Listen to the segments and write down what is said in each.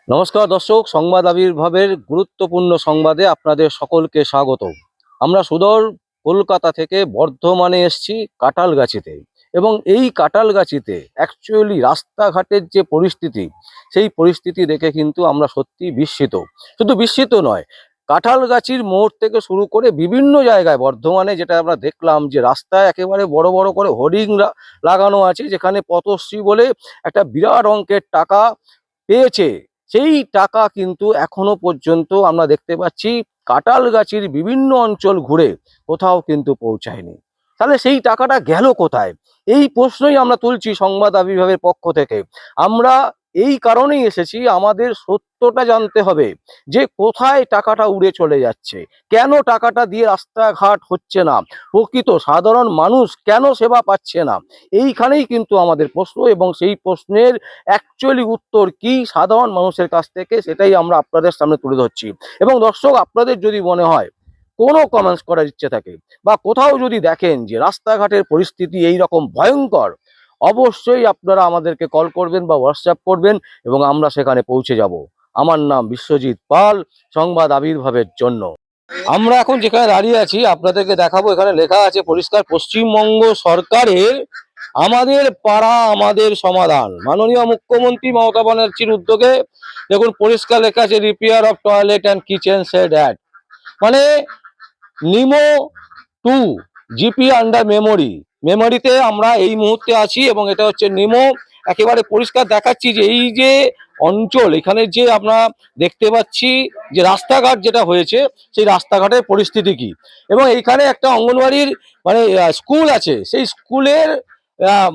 নমস্কার দর্শক, সংবাদ আবির্ভাবের গুরুত্বপূর্ণ সংবাদে আপনাদের সকলকে স্বাগত। আমরা সুদূর কলকাতা থেকে বর্ধমানে এসেছি কাঁঠালগাছিতে, এবং এই কাঁঠালগাছিতে অ্যাকচুয়ালি রাস্তাঘাটের যে পরিস্থিতি, সেই পরিস্থিতি দেখে কিন্তু আমরা সত্যি বিস্মিত। শুধু বিস্মিত নয়, কাঁঠালগাছির মোড় থেকে শুরু করে বিভিন্ন জায়গায় বর্ধমানে যেটা আমরা দেখলাম যে রাস্তায় একেবারে বড় বড় করে হোর্ডিং লাগানো আছে, যেখানে পথশ্রী বলে একটা বিরাট অঙ্কের টাকা পেয়েছে। সেই টাকা কিন্তু এখনো পর্যন্ত আমরা দেখতে পাচ্ছি কাঁঠালগাছির বিভিন্ন অঞ্চল ঘুরে কোথাও কিন্তু পৌঁছায়নি। তাহলে সেই টাকাটা গেল কোথায়? এই প্রশ্নই আমরা তুলছি সংবাদ আবির্ভাবের পক্ষ থেকে। আমরা এই কারণেই এসেছি, আমাদের সত্যটা জানতে হবে যে কোথায় টাকাটা উড়ে চলে যাচ্ছে, কেন টাকাটা দিয়ে রাস্তাঘাট হচ্ছে না, প্রকৃত সাধারণ মানুষ কেন সেবা পাচ্ছে না। এইখানেই কিন্তু আমাদের প্রশ্ন, এবং সেই প্রশ্নের অ্যাকচুয়ালি উত্তর কি সাধারণ মানুষের কাছ থেকে, সেটাই আমরা আপনাদের সামনে তুলে ধরছি। এবং দর্শক, আপনাদের যদি মনে হয় কোনো কমেন্টস করার ইচ্ছে থাকে, বা কোথাও যদি দেখেন যে রাস্তাঘাটের পরিস্থিতি এই রকম ভয়ঙ্কর, অবশ্যই আপনারা আমাদেরকে কল করবেন বা হোয়াটসঅ্যাপ করবেন, এবং আমরা সেখানে পৌঁছে যাব। আমার নাম বিশ্বজিৎ পাল, সংবাদ আবির্ভাবের জন্য। আমরা এখন যেখানে দাঁড়িয়ে আছি আপনাদেরকে দেখাবো, এখানে লেখা আছে পরিষ্কার, পশ্চিমবঙ্গ সরকারের আমাদের পাড়া আমাদের সমাধান, মাননীয় মুখ্যমন্ত্রী মমতা ব্যানার্জির উদ্যোগে। দেখুন পরিষ্কার লেখা আছে repair of toilet and kitchen set at, মানে নিমো টু জিপি আন্ডার মেমোরিতে আমরা এই মুহূর্তে আছি, এবং এটা হচ্ছে নিমো। একেবারে পরিষ্কার দেখাচ্ছি যে এই যে অঞ্চল, এখানে যে আমরা দেখতে পাচ্ছি যে রাস্তাঘাট যেটা হয়েছে, সেই রাস্তাঘাটের পরিস্থিতি কি। এবং এইখানে একটা অঙ্গনওয়াড়ির মানে স্কুল আছে, সেই স্কুলের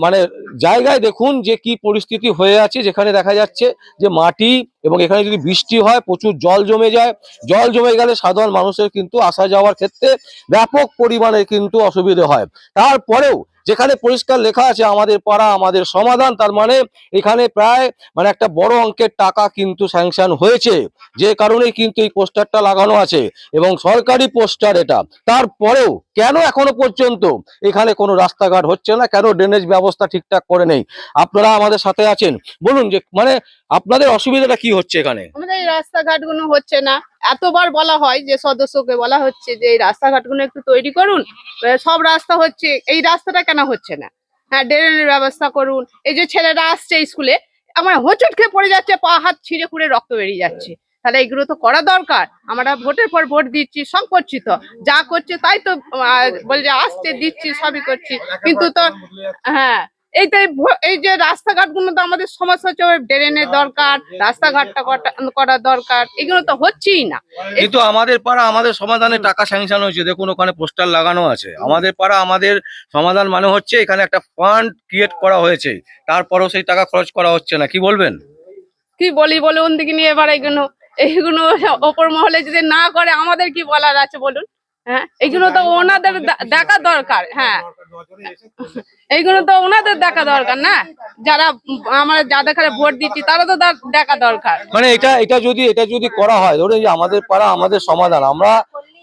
মানে জায়গায় দেখুন যে কি পরিস্থিতি হয়ে আছে, যেখানে দেখা যাচ্ছে যে মাটি, এবং এখানে যদি বৃষ্টি হয় প্রচুর জল জমে যায়। জল জমে গেলে সাধারণ মানুষের কিন্তু আসা যাওয়ার ক্ষেত্রে ব্যাপক পরিমাণে কিন্তু অসুবিধে হয়। তারপরেও যেখানে পরিষ্কার লেখা আছে আমাদের পাড়া আমাদের সমাধান, তার মানে এখানে প্রায় মানে একটা বড় অঙ্কের টাকা কিন্তু স্যাংশন হয়েছে, যে কারণেই কিন্তু এই পোস্টারটা লাগানো আছে, এবং সরকারি পোস্টার এটা। তারপরেও কেন এখনো পর্যন্ত এখানে কোনো রাস্তাঘাট হচ্ছে না, কেন ড্রেনেজ ব্যবস্থা ঠিকঠাক করে নেই? আপনারা আমাদের সাথে আছেন, বলুন যে মানে আপনাদের অসুবিধাটা কি হচ্ছে এখানে? আমাদের এই রাস্তাঘাটগুলো হচ্ছে না। এতবার বলা হয় যে সদস্যকে বলা হচ্ছে যে এই রাস্তাঘাটগুলো একটু তৈরি করুন। সব রাস্তা হচ্ছে, এই রাস্তাটা কেন হচ্ছে না? হ্যাঁ, ড্রেনের ব্যবস্থা করুন। এই যে ছেলেরা আসছে স্কুলে, আমার হোঁচট খেয়ে পড়ে যাচ্ছে, পা হাত ছিঁড়ে খুঁড়ে রক্ত বেরিয়ে যাচ্ছে। তাহলে এগুলো তো করা দরকার। আমরা ভোটের পর ভোট দিচ্ছি, সব করছি, তো যা করছে তাই তো বলে যে আসছে দিচ্ছি, সবই করছি, কিন্তু তো হ্যাঁ, এইটাই এই যে রাস্তাঘাট গুলো তো আমাদের সমস্যা হচ্ছে, ড্রেনের দরকার, রাস্তাঘাটটা করা দরকার, এগুলো তো হচ্ছেই না। কিন্তু আমাদের পাড়া আমাদের সমাধানে টাকা স্যাংশন হয়েছে, দেখুন ওখানে পোস্টার লাগানো আছে। আমাদের পাড়া আমাদের সমাধান মানে হচ্ছে এখানে একটা ফান্ড ক্রিয়েট করা হয়েছে, তারপরেও সেই টাকা খরচ করা হচ্ছে না। কি বলবেন? কি বলি বলুন দিকে এবার এইগুলো এইগুলো ওপর মহলে যদি না করে আমাদের কি বলার আছে বলুন? হ্যাঁ, এইগুলো তো ওনাদের দেখা দরকার। হ্যাঁ, এইগুলো তো ওনাদের দেখা দরকার না, যারা আমরা যাদের কাছে ভোট দিচ্ছি তারা তো দেখা দরকার। মানে এটা যদি করা হয়, ধরুন এই যে আমাদের পাড়া আমাদের সমাধান, আমরা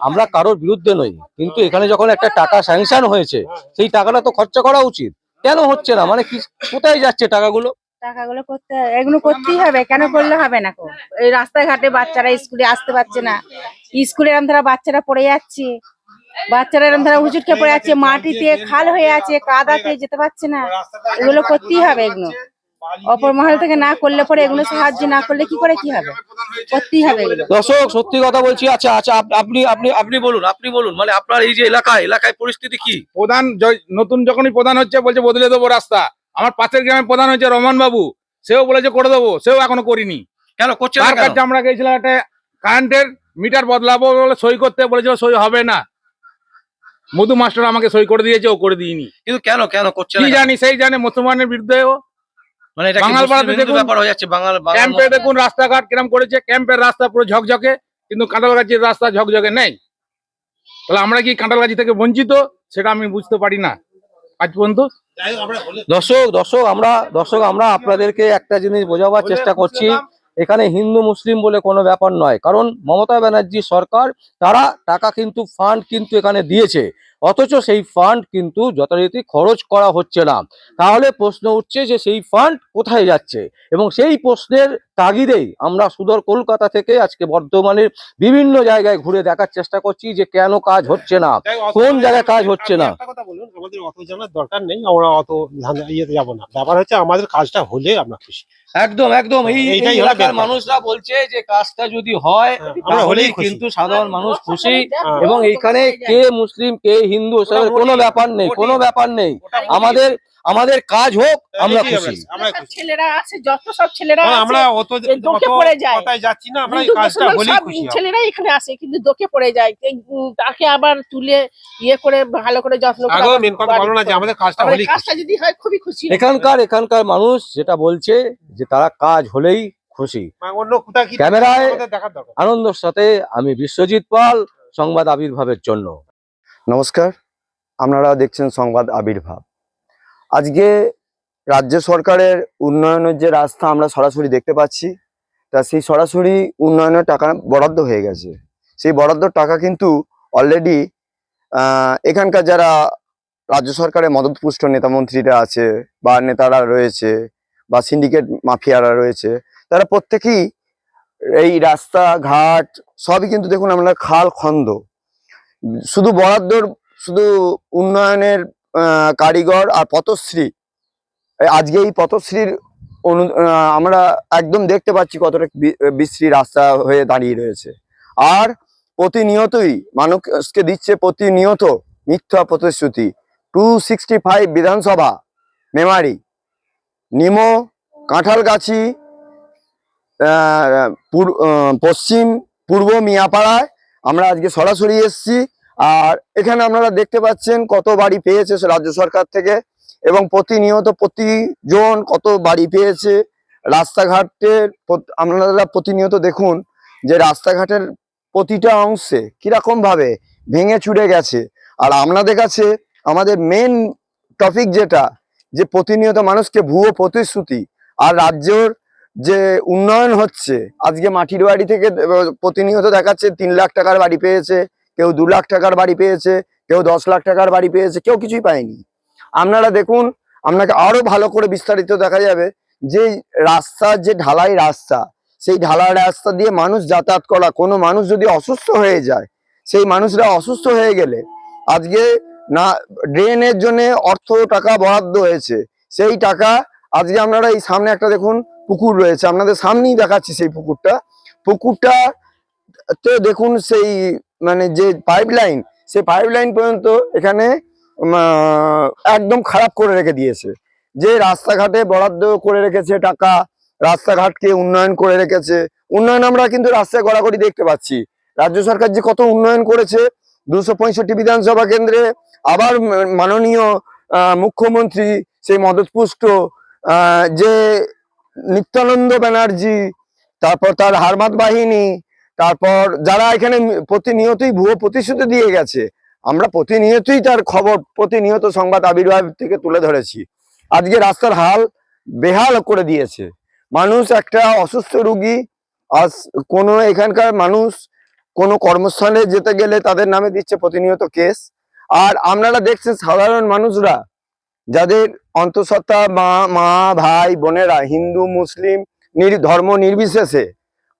আমরা কারোর বিরুদ্ধে নই, কিন্তু এখানে যখন একটা টাকা স্যাংশন হয়েছে, সেই টাকাটা তো খরচা করা উচিত। কেন হচ্ছে না, মানে কি, কোথায় যাচ্ছে টাকাগুলো? টাকাগুলো এগুলো করতেই হবে, কেন করলে হবে না? এই রাস্তাঘাটে বাচ্চারা স্কুলে আসতে পারছে না, স্কুলে এরম ধারা বাচ্চারা পড়ে যাচ্ছে, বাচ্চারা এরম ধারা হুচুটকে পড়ে যাচ্ছে, মাটিতে খাল হয়ে আছে, কাদাতে যেতে পারছে না। এগুলো করতেই হবে, এগুলো অপর মহল থেকে না করলে পরে, এগুলো সাহায্য না করলে কি করে কি হবে? করতেই হবে এগুলো। দর্শক, সত্যি কথা বলছি। আচ্ছা আচ্ছা, আপনি আপনি আপনি বলুন, মানে আপনার এই যে এলাকায় পরিস্থিতি কি? প্রধান নতুন যখনই প্রধান হচ্ছে বলছে বদলে দেবো রাস্তা। আমার পাশের গ্রামে প্রধান হচ্ছে রহমান বাবু, সেও বলেছে করে দেবো, সেও এখনো করিনি। কেন করছে না? তার কাছে আমরা গেছিলাম একটা কারেন্টের মিটার বদলাবো বলে সই করতে, বলেছে সই হবে না। মধু মাস্টার আমাকে সই করে দিয়েছে, ও করে দিইনি। কিন্তু কেন কেন করছে না কি জানি, সেই জানে। মুসলমানের বিরুদ্ধে ও। মানে এটা বাঙালপাড়াতে দেখুন ব্যাপার হয়ে যাচ্ছে। ক্যাম্পে দেখুন রাস্তাঘাট কিরম করেছে, ক্যাম্পের রাস্তা পুরো ঝকঝকে, কিন্তু কাঁঠালগাছির রাস্তা ঝকঝকে নেই। তাহলে আমরা কি কাঁঠালগাছি থেকে বঞ্চিত, সেটা আমি বুঝতে পারি না আজ পর্যন্ত। দর্শক আমরা আপনাদেরকে একটা জিনিস বোঝাবার চেষ্টা করছি, এখানে হিন্দু মুসলিম বলে কোনো ব্যাপার নয়। কারণ মমতা ব্যানার্জি সরকার, তারা টাকা কিন্তু ফান্ড কিন্তু এখানে দিয়েছে, অথচ সেই ফান্ড কিন্তু যথারীতি খরচ করা হচ্ছে না। তাহলে প্রশ্ন উঠছে যে সেই ফান্ড কোথায় যাচ্ছে, এবং সেই প্রশ্নের তাগিদেই আমরা সুদূর কলকাতা থেকে আজকে বর্ধমানের বিভিন্ন জায়গায় ঘুরে দেখার চেষ্টা করছি যে কেন কাজ হচ্ছে না, কোন জায়গায় কাজ হচ্ছে না। একটা কথা বলুন, আমাদের অত জানার দরকার নেই, আমরা অত ইয়েতে যাবো না। ব্যাপার হচ্ছে আমাদের কাজটা হলে আমরা খুশি। একদম একদম এই এইটাই এই হলো এলাকার ব্যাপার। মানুষরা বলছে যে কাজটা যদি হয় হ্যাঁ, আমরা তাহলেই হলেই খুশি। কিন্তু সাধারণ মানুষ খুশি। হ্যাঁ। এবং এইখানে কে মুসলিম কে হিন্দু এসবের ওটা কোনো মোটেই- ব্যাপার নেই, কোনো মোটেই- ব্যাপার নেই। ওটা মোটেই- আমাদের আমাদের কাজ হোক, আমরা এটাই খুশি। আমরা খুশি। ছেলেরা আছে, যত সব ছেলেরা কারণ আছে, আমরা অত দোকে অত পড়ে যায়। কথায় যাচ্ছি না, আমরা এই হিন্দু কাজটা মুসলমান হলেই সব খুশি হব। ছেলেরাই এখানে আসে, কিন্তু দোকে পড়ে যায়। তাকে আবার তুলে ইয়ে করে ভালো করে যত্ন করে আগেও আবার মেন কথা বলো না যে আমাদের কাজটা আমাদের হলেই কাজটা খুশি। যদি হয় খুবই খুশি হব। এখানকার মানুষ যেটা বলছে যে তারা কাজ হলেই খুশি। মানে অন্য কোথাও কি ক্যামেরায় আমাদের দেখার দরকার। আনন্দর সাথে আমি বিশ্বজিৎ পাল, সংবাদ আবির্ভাবের জন্য। নমস্কার, আপনারা দেখছেন সংবাদ আবির্ভাব। আজকে রাজ্য সরকারের উন্নয়নের যে রাস্তা আমরা সরাসরি দেখতে পাচ্ছি, তা সেই সরাসরি উন্নয়নের টাকা বরাদ্দ হয়ে গেছে। সেই বরাদ্দর টাকা কিন্তু অলরেডি এখানকার যারা রাজ্য সরকারের মদতপুষ্ট নেতামন্ত্রীরা আছে বা নেতারা রয়েছে বা সিন্ডিকেট মাফিয়ারা রয়েছে, তারা প্রত্যেকেই এই রাস্তা ঘাট সবই কিন্তু দেখুন আমরা খাল খন্দ শুধু বরাদ্দর শুধু উন্নয়নের কারিগর আর পথশ্রী। আজকে এই পথশ্রীর আমরা একদম দেখতে পাচ্ছি কতটা বিশ্রী রাস্তা হয়ে দাঁড়িয়ে রয়েছে। আর প্রতিনিয়তই মানুষকে দিচ্ছে প্রতিনিয়ত মিথ্যা প্রতিশ্রুতি। 265 বিধানসভা মেমারি, নিমো, কাঁঠালগাছি, পশ্চিম পূর্ব মিয়াপাড়ায় আমরা আজকে সরাসরি এসেছি। আর এখানে আপনারা দেখতে পাচ্ছেন কত বাড়ি পেয়েছে রাজ্য সরকার থেকে, এবং প্রতিনিয়ত প্রতিজন কত বাড়ি পেয়েছে। রাস্তাঘাটের আপনারা প্রতিনিয়ত দেখুন যে রাস্তাঘাটের প্রতিটা অংশে কিরকম ভাবে ভেঙে চুরে গেছে। আর আপনাদের কাছে আমাদের মেন টপিক যেটা, যে প্রতিনিয়ত মানুষকে ভুয়ো প্রতিশ্রুতি আর রাজ্যের যে উন্নয়ন হচ্ছে। আজকে মাটির বাড়ি থেকে প্রতিনিয়ত দেখাচ্ছে 3 লাখ টাকার বাড়ি পেয়েছে, কেউ 2 লাখ টাকার বাড়ি পেয়েছে, কেউ 10 লাখ টাকার বাড়ি পেয়েছে, কেউ কিছুই পায়নি। আপনারা দেখুন, আপনাকে আরো ভালো করে বিস্তারিত দেখা যাবে যে রাস্তা, যে ঢালাই রাস্তা, সেই ঢালাই রাস্তা দিয়ে মানুষ যাতায়াত করা, কোনো মানুষ যদি অসুস্থ হয়ে যায়, সেই মানুষরা অসুস্থ হয়ে গেলে আজকে না ড্রেনের জন্য অর্থ টাকা বরাদ্দ হয়েছে, সেই টাকা আজকে আপনারা এই সামনে একটা দেখুন পুকুর রয়েছে, আপনাদের সামনেই দেখাচ্ছি সেই পুকুরটা তো দেখুন সেই মানে যে পাইপলাইন, সেই পাইপলাইন পর্যন্ত এখানে একদম খারাপ করে রেখে দিয়েছে। যে রাস্তাঘাটে বরাদ্দ করে রেখেছে টাকা, রাস্তাঘাটকে উন্নয়ন করে রেখেছে। উন্নয়ন আমরা কিন্তু রাস্তায় গড়াগড়ি দেখতে পাচ্ছি। রাজ্য সরকার যে কত উন্নয়ন করেছে, 265 বিধানসভা কেন্দ্রে আবার মাননীয় মুখ্যমন্ত্রী সেই মদতপুষ্ট যে নিত্যানন্দ ব্যানার্জি, তারপর তার হারমাত বাহিনী, তারপর যারা এখানে প্রতিনিয়তই ভুয়ো প্রতিশ্রুতি দিয়ে গেছে, আমরা প্রতিনিয়তই তার খবর প্রতিনিয়ত সংবাদ আবির্ভাব থেকে তুলে ধরেছি। আজকে রাস্তার হাল বেহাল করে দিয়েছে। মানুষ একটা অসুস্থ রুগী, আজ কোনো এখানকার মানুষ কোনো কর্মস্থানে যেতে গেলে তাদের নামে দিচ্ছে প্রতিনিয়ত কেস। আর আপনারা দেখছেন সাধারণ মানুষরা, যাদের অন্তঃসত্ত্বা মা ভাই বোনেরা, হিন্দু মুসলিম ধর্ম নির্বিশেষে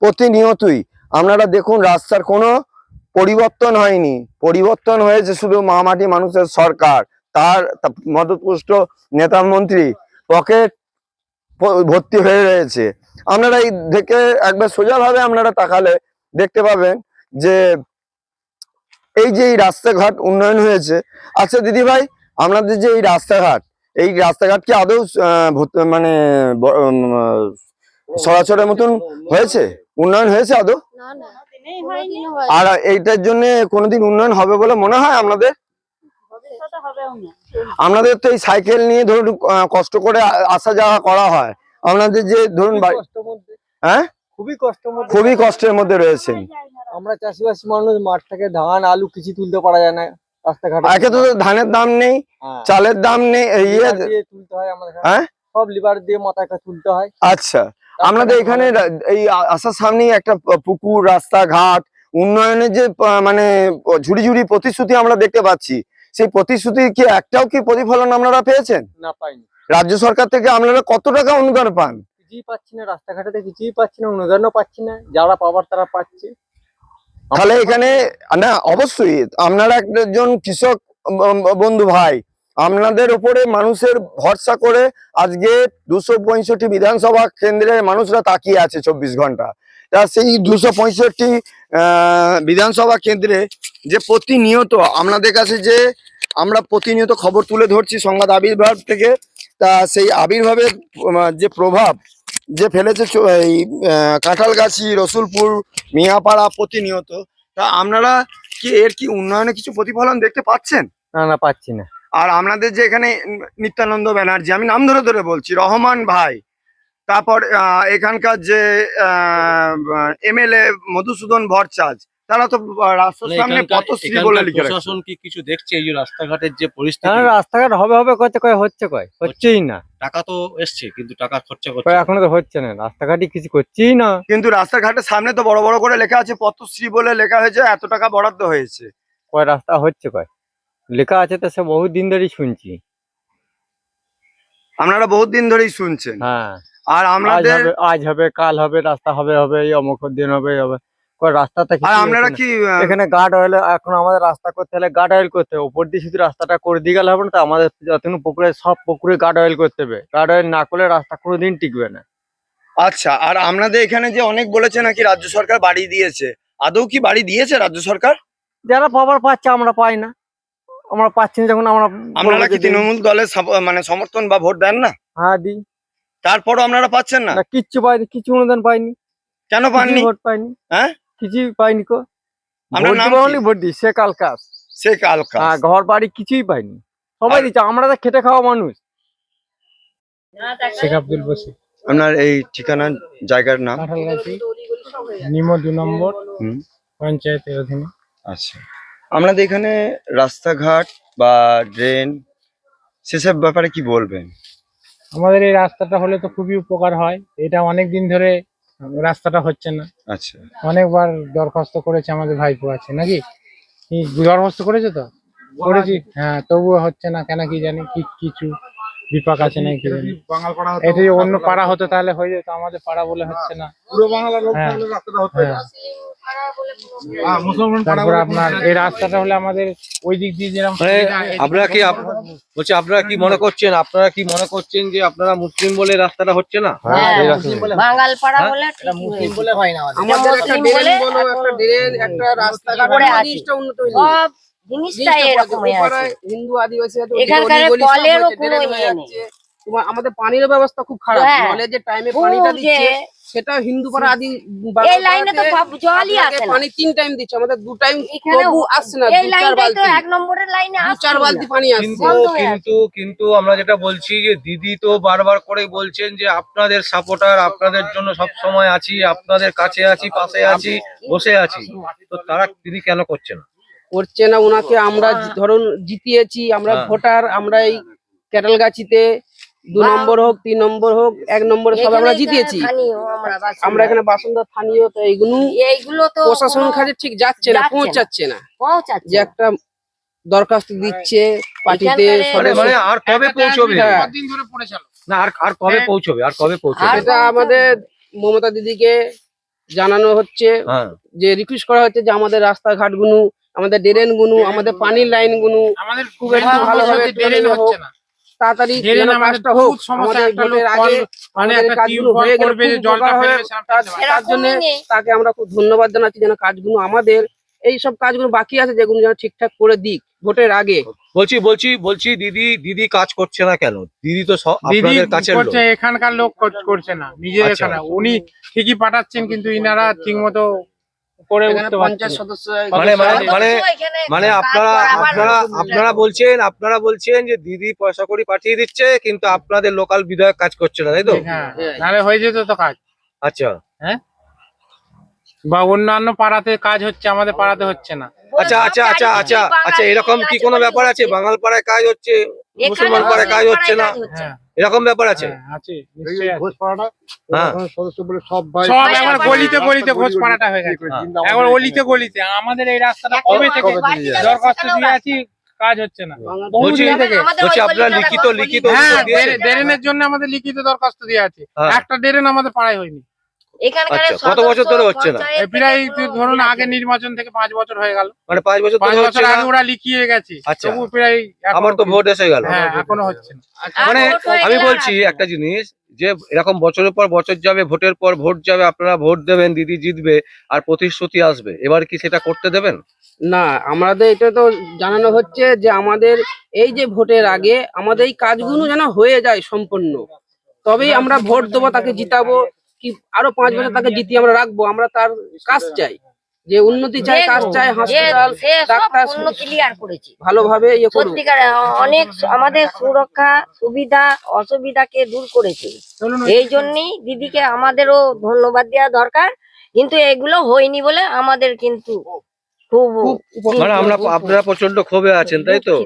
প্রতিনিয়তই আপনারা দেখুন রাস্তার কোনো পরিবর্তন হয়নি। পরিবর্তন হয়েছে শুধু মাটি মানুষের সরকার, তার মদতপুষ্ট নেতা মন্ত্রী পকেট ভর্তি হয়ে রয়েছে। আপনারা এই দেখে একবার সোজাভাবে আপনারা তাকালে দেখতে পাবেন যে এই যে এই রাস্তাঘাট উন্নয়ন হয়েছে। আচ্ছা দিদি ভাই, আপনাদের যে এই রাস্তাঘাট কি আদৌ মানে সরাসরের মতন হয়েছে, উন্নয়ন হয়েছে আদৌ? আর এইটার জন্য কোনোদিন উন্নয়ন হবে বলে মনে হয় আপনাদের? আপনাদের তো এই সাইকেল নিয়ে ধরুন কষ্ট করে আসা যাওয়া করা হয়, আপনাদের যে ধরুন হ্যাঁ খুবই কষ্টের মধ্যে রয়েছেন। আমরা চাষিবাসী মানুষ, মাঠ থেকে ধান আলু কিছু তুলতে পারা যায় না রাস্তাঘাটে। একে তো ধানের দাম নেই, হ্যাঁ, চালের দাম নেই, লিভার দিয়ে তুলতে হয় আমাদের এখানে। হ্যাঁ সব লিভার দিয়ে মাথায় তুলতে হয়। আচ্ছা, আপনাদের এখানে এই আসার সামনেই একটা পুকুর, রাস্তাঘাট উন্নয়নের যে মানে ঝুড়ি ঝুড়ি প্রতিশ্রুতি আমরা দেখতে পাচ্ছি, সেই প্রতিশ্রুতি কি একটাও কি প্রতিফলন আপনারা পেয়েছেন? না, পাইনি। রাজ্য সরকার থেকে আপনারা কত টাকা অনুদান পান? কিছুই পাচ্ছি না, রাস্তাঘাটে কিছুই পাচ্ছি না, অনুদানও পাচ্ছি না, যারা পাবার তারা পাচ্ছে। তাহলে এখানে না, অবশ্যই আপনারা একজন কৃষক বন্ধু ভাই, আপনাদের উপরে মানুষের ভরসা করে আজকে 265 বিধানসভা কেন্দ্রের মানুষরা তাকিয়ে আছে 24 ঘন্টা। তা সেই 265 বিধানসভা কেন্দ্রে যে প্রতিনিয়ত আপনাদের কাছে যে আমরা প্রতিনিয়ত খবর তুলে ধরছি সংবাদ আবির্ভাব থেকে, তা সেই আবির্ভাবের যে প্রভাব যে ফেলেছে এই কাঁঠালগাছি, রসুলপুর, মিয়াপাড়া প্রতিনিয়ত, তা আপনারা কি এর কি উন্নয়নে কিছু প্রতিফলন দেখতে পাচ্ছেন? না পাচ্ছি না। আর আপনাদের যে এখানে নিত্যানন্দ ব্যানার্জি, আমি নাম ধরে ধরে বলছি, রহমান ভাই, তারপর এখানকার যে এমএলএ মধুসূদন ভট্টাচার্য, তারা তো রাস্তার সামনে পথশ্রী বলে লিখে রাখছে। প্রশাসন কি কিছু দেখছে এই যে রাস্তাঘাটের যে না, পরিস্থিতি? রাস্তাঘাট হবে করতে হচ্ছেই না। টাকা তো এসছে কিন্তু টাকা খরচা করছে কয় না। এখনো তো হচ্ছে না, রাস্তাঘাটই কিছু করছেই না। কিন্তু রাস্তাঘাটের সামনে তো বড় বড় করে লেখা আছে পথশ্রী বলে লেখা হয়েছে, এত টাকা বরাদ্দ হয়েছে। কয় রাস্তা হচ্ছে, কয় লেখা আছে তো, সে বহু দিন ধরেই শুনছি। আপনারা বহুত দিন ধরেই শুনছেন। হ্যাঁ, আর আপনাদের আজ হবে, কাল হবে, রাস্তা হবে, এই অমুক দিন হবে। কয় রাস্তাটা আর আপনারা কি এখানে গার্ড অয়েল, এখন আমাদের রাস্তা করতে হলে গার্ড অয়েল করতে হবে। উপর দিয়ে শুধু রাস্তাটা করে দিয়ে গেলে হবে না, তো আমাদের যতক্ষণ পুকুরে, সব পুকুরে গার্ড অয়েল করতে হবে। গার্ড অয়েল না করলে রাস্তা কোনোদিন টিকবে না। আচ্ছা, আর আপনাদের এখানে যে অনেক বলেছে নাকি রাজ্য সরকার বাড়ি দিয়েছে, আদৌ কি বাড়ি দিয়েছে রাজ্য সরকার? যারা পাবার পাচ্ছে, আমরা পাই না। আমরা পাচ্ছি না যখন আমরা আপনারা বলবো কি যে দিই। তৃণমূল দলের মানে সমর্থন বা ভোট দেন না? হ্যাঁ দিই। তারপরও আপনারা পাচ্ছেন না? না, কিচ্ছু পাইনি, কিছু অনুদান পাইনি, কেন কিছুই পাননি? ভোট পাইনি। হ্যাঁ? কিছুই পাইনি কো। আপনার ভোট নাম দিব কি? বলি ভোট দিই, সে কাল কাজ। সে কালকা। হ্যাঁ, ঘর বাড়ি কিছুই পাইনি, সবাই দিচ্ছে। আমরা তো খেটে খাওয়া মানুষ। শেখ আব্দুল বসির, আপনার এই ঠিকানা জায়গার নাম? কাঁঠালগাছি, নিমো 2 নম্বর হুম। পঞ্চায়েতের অধীনে। আচ্ছা, আপনাদের এখানে রাস্তাঘাট বা ড্রেন সেসব ব্যাপারে কি বলবেন? আমাদের এই রাস্তাটা হলে তো খুবই উপকার হয়। এটা অনেক দিন ধরে রাস্তাটা হচ্ছে না। আচ্ছা, অনেকবার দরখাস্ত করেছে, আমাদের ভাইপো আছে নাকি, কি দরখাস্ত করেছে তো? করেছি, হ্যাঁ, তবুও হচ্ছে না কেন কি জানি, কিছু বিপাক আছে নাকি কি জানি। এটা যদি অন্য পাড়া হতো তাহলে হয়ে যেত, আমাদের পাড়া বলে হচ্ছে না। পুরো বাংলার লোক হ্যাঁ। থাকলে রাস্তাটা হতো না। হ্যাঁ। মুসলমান পাড়া তারপর বলে আপনার এই রাস্তাটা হলে আমাদের ওই দিক দিয়ে যেরকম মানে সুবিধা, এই দিক আপনারা কি দিয়ে বলছি, আপনারা কি মনে করছেন, যে আপনারা মুসলিম বলে রাস্তাটা হচ্ছে না? বাঙাল পাড়া হ্যাঁ? বলে মুসলিম বলে হয় না আমাদের। আমাদের একটা মুসলিম ড্রেন বলে বলো, একটা ড্রেন, একটা রাস্তাঘাট, পড়ে কোনো আছে। জিনিসটা উন্নত হয়নি। সব জিনিসটা এরকম হয়ে আছে। ওপাড়ায় হিন্দু আদিবাসী আছে, এখানকার অলি গলি সব কলেরও হয়েছে, কোনো ড্রেন হয়ে ইয়ে নেই। যাচ্ছে। তোমার আমাদের পানির ব্যবস্থা খুব খারাপ। হ্যাঁ। নলে যে টাইমে খুব পানিটা যে দিচ্ছে, সেটা হিন্দু পাড়া আদি এই লাইনে তো জলই আসে না। পানি 3 টাইম দিচ্ছে, আমাদের 2 টাইম এখানে তবু আসছে না। এই 2-4 লাইনটাই তো বালতি, 1 নম্বরের লাইনে আসছে 2-4 বালতি পানি আসছে। কিন্তু বন্ধ হয়ে আছে। কিন্তু কিন্তু আমরা যেটা বলছি যে দিদি তো বারবার করেই বলছেন যে আপনাদের সাপোর্টার, আপনাদের জন্য সব সময় আছি, আপনাদের কাছে আছি, পাশে আছি, বসে আছি। তো তারা দিদি কেন করছে না? করছে না, ওনাকে আমরা ধরুন জিতিয়েছি, আমরা হ্যাঁ। ভোটার। আমরা এই ক্যাটালগাছিতে 2 নম্বর হোক, 3 নম্বর হোক, 1 নম্বর সব আমরা এখানে জিতিয়েছি। স্থানীয় আমরা বাসিন্দা। আমরা এখানে বাসিন্দা স্থানীয়, তো এইগুলো তো প্রশাসন কোনো কাজে ঠিক যাচ্ছে না, যাচ্ছে না। পৌঁছাচ্ছে না। পৌঁছাচ্ছে যে না। একটা দরখাস্ত দিচ্ছে পার্টিতে, এখানকারে- মানে আর কবে পৌঁছবে? হ্যাঁ। কতদিন ধরে পড়েছিল? না, আর কবে পৌঁছবে? আর কবে পৌঁছবে? এটা আমাদের মমতা দিদিকে জানানো হচ্ছে, হ্যাঁ, যে রিকোয়েস্ট করা হচ্ছে যে আমাদের রাস্তাঘাট গুলো, আমাদের ড্রেন গুলো, আমাদের পানির লাইন গুলো আমাদের খুব একটু ভালোভাবে ড্রেন তৈরি হচ্ছে হোক। না। তাড়াতাড়ি ড্রেন যেন আমাদের কাজটা হোক। খুব সমস্যা, আমাদের একটা ভোটের লোক আগে মানে আমাদের একটা কাজগুলো টিউবওয়েল হয়ে গেলে করবে, খুব যে জলটা উপকার হবে। ফেলবে, সেরকম ফেলতে পারে। তার জন্য এরকমই নেই। তাকে আমরা খুব ধন্যবাদ জানাচ্ছি, যেন কাজগুলো আমাদের এই সব কাজগুলো বাকি আছে যেগুলো যেন ঠিকঠাক করে দিক ভোটের আগে। বলছি দিদি কাজ করছে না কেন? দিদি তো দিদি আপনাদের কাছের লোক। করছে, এখানকার লোক করছে না, নিজের আচ্ছা। এখানে উনি ঠিকই পাঠাচ্ছেন, কিন্তু ইনারা ঠিক মতো করে এখানে উঠতে পঞ্চায়েত পারছেন না। সদস্য মানে আপনারা বলছেন যে দিদি পয়সা করে পাঠিয়ে দিচ্ছে, কিন্তু আপনাদের লোকাল বিধায়ক কাজ করছে না, তাই তো? হ্যাঁ, নাহলে হয়ে যেত তো কাজ। আচ্ছা বা অন্যান্য পাড়াতে কাজ হচ্ছে, আমাদের পাড়াতে হচ্ছে না। আচ্ছা, এরকম কি কোনো ব্যাপার আছে? বাঙাল পাড়ায় কাজ হচ্ছে, মুসলমান পাড়ায় কাজ হচ্ছে না, হ্যাঁ, এরকম ব্যাপার আছে? হ্যাঁ, আছে, নিশ্চয়ই আছে। হ্যাঁ, সদস্য বলে সব ভাই সব এখন গলিতে গলিতে ঘোষ পাড়াটা হয়ে গেছে। এখন অলিতে গলিতে আমাদের এই রাস্তাটা কবে থেকে দরখাস্ত দিয়ে আছি, কাজ হচ্ছে না বলছি বহুদিন থেকে। বলছি আপনারা লিখিত হ্যাঁ অভিযোগ দিয়েছেন? ড্রেনের জন্য আমাদের লিখিত দরখাস্ত দেওয়া আছে, হ্যাঁ। একটা ড্রেন আমাদের পাড়ায় হয়নি। আচ্ছা, কত বছর ধরে হচ্ছে না? প্রায় ধরুন আগে নির্বাচন থেকে 5 বছর হয়ে গেল, মানে 5 বছর 5 ধরে হচ্ছে বছর না? আগে ওরা লিখিয়ে গেছে, আচ্ছা। তবু প্রায় এখনো আমার তো ভোট এসে গেল। হ্যাঁ এখনো হচ্ছে না। মানে আমি বলছি একটা জিনিস, যে এরকম বছরের পর বছর যাবে, ভোটের পর ভোট যাবে, আপনারা ভোট দেবেন, দিদি জিতবে, আর প্রতিশ্রুতি আসবে, এবার কি সেটা করতে দেবেন? না, আমাদের এটা তো জানানো হচ্ছে যে আমাদের এই যে ভোটের আগে আমাদের এই কাজগুলো যেন হয়ে যায় সম্পূর্ণ, তবেই আমরা ভোট দেবো, তাকে জিতাবো, কি আরো 5 বছর তাকে জিতিয়ে আমরা রাখবো। আমরা তার কাজ চাই, যে উন্নতি চাই, কাজ চাই, হাসপাতাল, ডাক্তার ক্লিয়ার করেছি ভালোভাবে ইয়ে করবো। সত্যিকার অনেক আমাদের সুরক্ষা সুবিধা অসুবিধাকে দূর করেছে। এই জন্যই দিদিকে আমাদেরও ধন্যবাদ দেওয়া দরকার, কিন্তু এগুলো হয়নি বলে আমাদের কিন্তু খুব মানে আপনারা প্রচন্ড ক্ষোভে আছেন, তাই তো?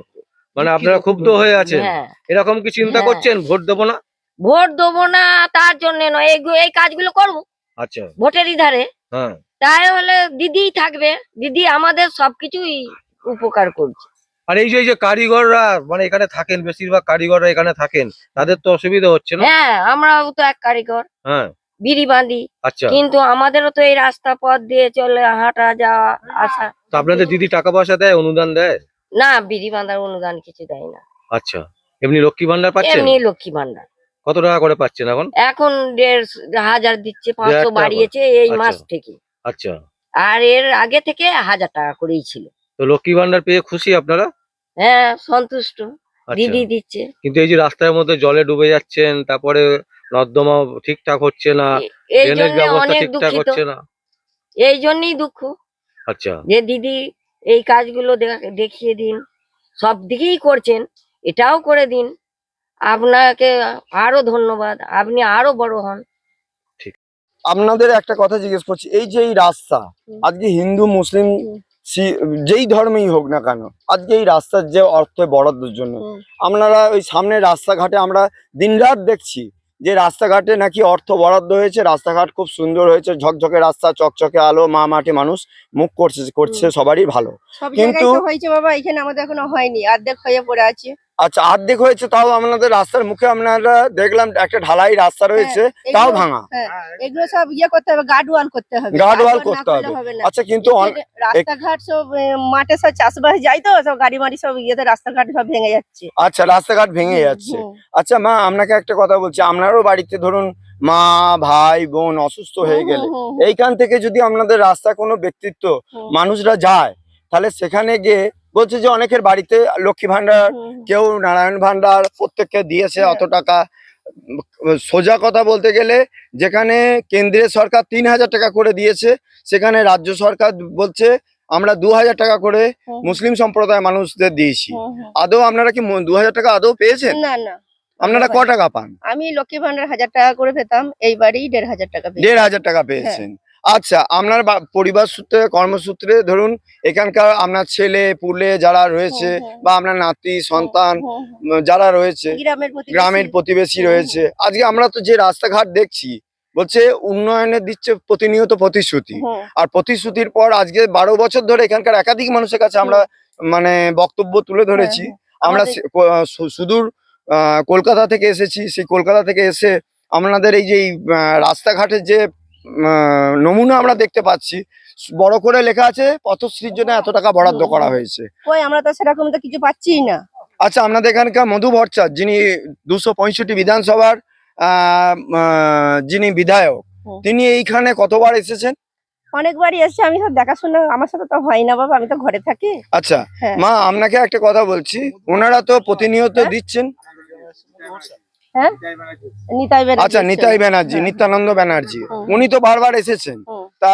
মানে আপনারা ক্ষুব্ধ হয়ে আছেন, হ্যাঁ, এরকম কি চিন্তা হ্যাঁ। করছেন ভোট দেবো না? ভোট দেবো না তার জন্য নয়, এই কাজগুলো করবো আচ্ছা, ভোটেরই ধারে, হ্যাঁ। তাহলে দিদিই থাকবে, দিদি আমাদের সবকিছুই উপকার করছে। আর এই যে কারিগররা মানে এখানে থাকেন, বেশিরভাগ কারিগররা এখানে থাকেন, তাদের তো অসুবিধা হচ্ছে না? হ্যাঁ, আমরাও তো এক কারিগর, হ্যাঁ, বিড়ি বাঁধি, আচ্ছা। কিন্তু আমাদেরও তো এই রাস্তা পথ দিয়ে চলে হাঁটা যাওয়া আসা। তো আপনাদের দিদি টাকা পয়সা দেয়, অনুদান দেয়? না, বিড়ি বাঁধার অনুদান কিছু দেয় না, আচ্ছা, এমনি লক্ষ্মী ভান্ডার পাচ্ছেন? এমনি লক্ষ্মী ভান্ডার কত টাকা করে পাচ্ছেন এখন? এখন 1,500 দিচ্ছে, 500 1,000 টাকা বাড়িয়েছে এই আচ্ছা। মাস থেকে, আচ্ছা, আর এর আগে থেকে 1000 টাকা করেই ছিল। তো লক্ষ্মী ভান্ডার পেয়ে খুশি আপনারা? হ্যাঁ, সন্তুষ্ট, আচ্ছা। দিদি দিচ্ছে। কিন্তু এই যে রাস্তার মধ্যে জলে ডুবে যাচ্ছেন, তারপরে নর্দমা ঠিকঠাক হচ্ছে না, এই ড্রেনেজ জন্য ব্যবস্থা অনেক ঠিকঠাক দুঃখিত, হচ্ছে না। এই জন্যই দুঃখ আচ্ছা, যে দিদি এই কাজগুলো দেখিয়ে দিন, সব দিকেই করছেন, এটাও করে দিন। আপনাকে আরো ধন্যবাদ, আপনি আরো বড় হন। আপনাদের একটা কথা জিজ্ঞেস করছি, এই যে এই রাস্তা আজকে হিন্দু মুসলিম যেই ধর্মেই হোক না কেন, আজকে এই রাস্তার যে অর্থ বরাদ্দের জন্য আপনারা ওই সামনে রাস্তাঘাটে আমরা দিনরাত দেখছি যে রাস্তাঘাটে নাকি অর্থ বরাদ্দ হয়েছে, রাস্তাঘাট খুব সুন্দর হয়েছে, ঝকঝকে রাস্তা, চকচকে আলো, মা মাটি মানুষ মুখ করছে সবারই ভালো। সব কিন্তু জায়গায় তো হয়েছে বাবা, এখানে আমাদের এখনো হয়নি, অর্ধেক হয়ে পড়ে আছে। আচ্ছা, অর্ধেক হয়েছে, তাও আপনাদের রাস্তার মুখে আপনারা দেখলাম একটা ঢালাই রাস্তা রয়েছে, হ্যাঁ, তাও এগুলো- ভাঙা। হ্যাঁ, এগুলো সব ইয়ে করতে হবে, গার্ড ওয়াল করতে হবে, গার্ড ওয়াল না করতে করলে হবে। না। আচ্ছা, কিন্তু এখানে রাস্তাঘাট সব মাঠে সব চাষবাস যায় তো, সব গাড়ি মাড়ি সব ইয়েতে রাস্তাঘাট সব ভেঙে যাচ্ছে। আচ্ছা, রাস্তাঘাট ভেঙে যাচ্ছে। হুম, আচ্ছা মা, আপনাকে একটা কথা বলছি, আপনারও বাড়িতে ধরুন মা ভাই বোন অসুস্থ হয়ে গেলে হুম, হুম, এইখান থেকে যদি আপনাদের রাস্তা কোনো ব্যক্তিত্ব হুম, মানুষরা যায়, তাহলে সেখানে গিয়ে বলছে যে অনেকের বাড়িতে লক্ষ্মী ভান্ডার, হুম, কেউ নারায়ণ ভান্ডার, প্রত্যেককে দিয়েছে হ্যাঁ। অত টাকা। সোজা কথা বলতে গেলে যেখানে কেন্দ্রীয় সরকার 3,000 টাকা করে দিয়েছে, সেখানে রাজ্য সরকার বলছে আমরা 2,000 টাকা করে হুম, মুসলিম সম্প্রদায়ের মানুষদের দিয়েছি। হুম, হুম। আদৌ আপনারা কি 2,000 টাকা আদৌ পেয়েছেন? না না, আপনারা ক টাকা পান? আমি লক্ষ্মী ভান্ডার 1000 টাকা করে পেতাম, এইবারই 1,500 টাকা পেয়েছি। 1,500 টাকা পেয়েছেন। আচ্ছা, আপনার পরিবার সূত্রে কর্মসূত্রে ধরুন এখানকার আপনার ছেলে পুলে যারা রয়েছে হুম, হুম। বা আপনার নাতি সন্তান হুম, হুম। যারা রয়েছে, গ্রামের প্রতিবেশী। প্রতিবেশী হুম, রয়েছে, আজকে আমরা তো যে রাস্তাঘাট দেখছি বলছে উন্নয়নের দিচ্ছে প্রতিনিয়ত প্রতিশ্রুতি, হুম, আর প্রতিশ্রুতির পর আজকে 12 বছর ধরে এখানকার একাধিক মানুষের কাছে আমরা মানে বক্তব্য তুলে ধরেছি। আমরা সুদূর কলকাতা থেকে এসেছি, সেই কলকাতা থেকে এসে আপনাদের এই যে রাস্তাঘাটের যে নমুনা আমরা দেখতে পাচ্ছি, বড় করে লেখা আছে পথশ্রীর জন্য এত টাকা বরাদ্দ করা হয়েছে। কই আমরা তো সেরকম তো কিছু পাচ্ছি না। আচ্ছা, আপনাদের এখানকার মধু ভট্টাচার্য যিনি 265 বিধানসভার যিনি বিধায়ক, হুম। তিনি এইখানে কতবার এসেছেন? অনেকবারই এসছে, আমি সব দেখাশোনা আমার সাথে তো হয় না বাবা, আমি তো ঘরে থাকি। আচ্ছা হ্যাঁ। মা, আপনাকে একটা কথা বলছি, ওনারা তো প্রতিনিয়ত হ্যাঁ? দিচ্ছেন। হ্যাঁ, নিতাই ব্যানার্জি আচ্ছা, এসছে। নিতাই ব্যানার্জি, হ্যাঁ। নিত্যানন্দ ব্যানার্জি, হুম। উনি তো বারবার এসেছেন। হুম। তা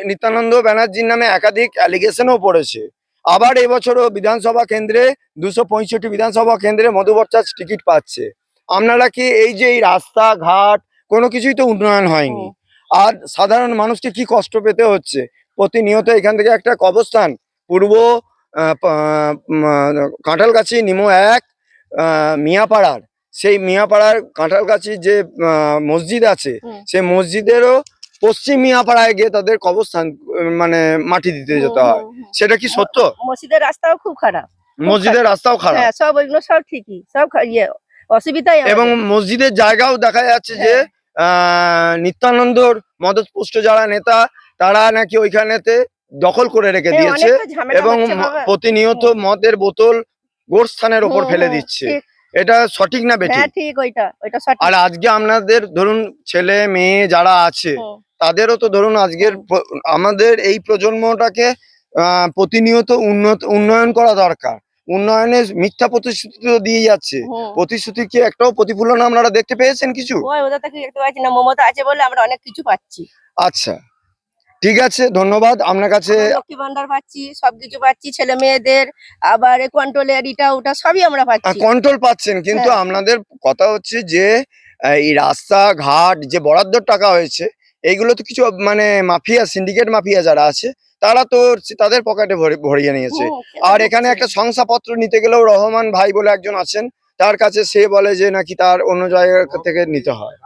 নিত্যানন্দ ব্যানার্জির নামে একাধিক অ্যালিগেশনও পড়েছে। আবার এবছরও বিধানসভা কেন্দ্রে 265 বিধানসভা কেন্দ্রে মধু ভট্টাচার্য টিকিট পাচ্ছে। আপনারা কি এই যে এই রাস্তাঘাট কোনো কিছুই তো উন্নয়ন হয়নি, হুম। আর সাধারণ মানুষকে কি কষ্ট পেতে হচ্ছে? প্রতিনিয়ত এখান থেকে একটা কবরস্থান পূর্ব কাঁঠালগাছি নিমো 1 মিয়াপাড়ার, সেই মিয়াপাড়ার কাঁঠালগাছির যে মসজিদ আছে, হুম। সেই মসজিদেরও পশ্চিম মিয়াপাড়ায় গিয়ে তাদের কবরস্থান মানে মাটি দিতে যেতে হয়। সেটা কি সত্য? মসজিদের রাস্তাও খুব খারাপ। মসজিদের রাস্তাও খারাপ হ্যাঁ সব ওইগুলো সব ঠিকই সব অসুবিধাই এবং মসজিদের জায়গাও দেখা যাচ্ছে যে নিত্যানন্দর মদতপুষ্ট যারা নেতা তারা নাকি ওইখানেতে দখল করে রেখে দিয়েছে এবং প্রতিনিয়ত মদের বোতল গোরস্থানের ওপর ফেলে দিচ্ছে। এটা সঠিক না বেঠিক? হ্যাঁ ঠিক ওইটা সঠিক। আর আজকে আপনাদের ধরুন ছেলে মেয়ে যারা আছে তাদেরও তো ধরুন আজকের আমাদের এই প্রজন্মটাকে প্রতিনিয়ত উন্নয়ন করা দরকার। উন্নয়নের মিথ্যা প্রতিশ্রুতি তো দিয়ে যাচ্ছে, প্রতিশ্রুতি কি একটাও প্রতিফলন আপনারা দেখতে পেয়েছেন কিছু? ওদের থেকে দেখতে পাচ্ছি না, মমতা আছে বলে আমরা অনেক কিছু পাচ্ছি। আচ্ছা ঠিক আছে, ধন্যবাদ আপনার কাছে। লক্ষ্মী ভান্ডার পাচ্ছি, সবকিছু পাচ্ছি, ছেলে মেয়েদের আবার কন্ট্রোলের এটা ওটা সবই আমরা পাচ্ছি। কন্ট্রোল পাচ্ছেন, কিন্তু আপনাদের কথা হচ্ছে যে এই রাস্তাঘাট যে বরাদ্দ টাকা হয়েছে এইগুলো তো কিছু মানে মাফিয়া, সিন্ডিকেট মাফিয়া যারা আছে তারা তো তাদের পকেটে ভরিয়ে নিয়েছে। আর এখানে একটা শংসাপত্র নিতে গেলেও রহমান ভাই বলে একজন আছেন, তার কাছে সে বলে যে নাকি তার অন্য জায়গা থেকে নিতে হয়।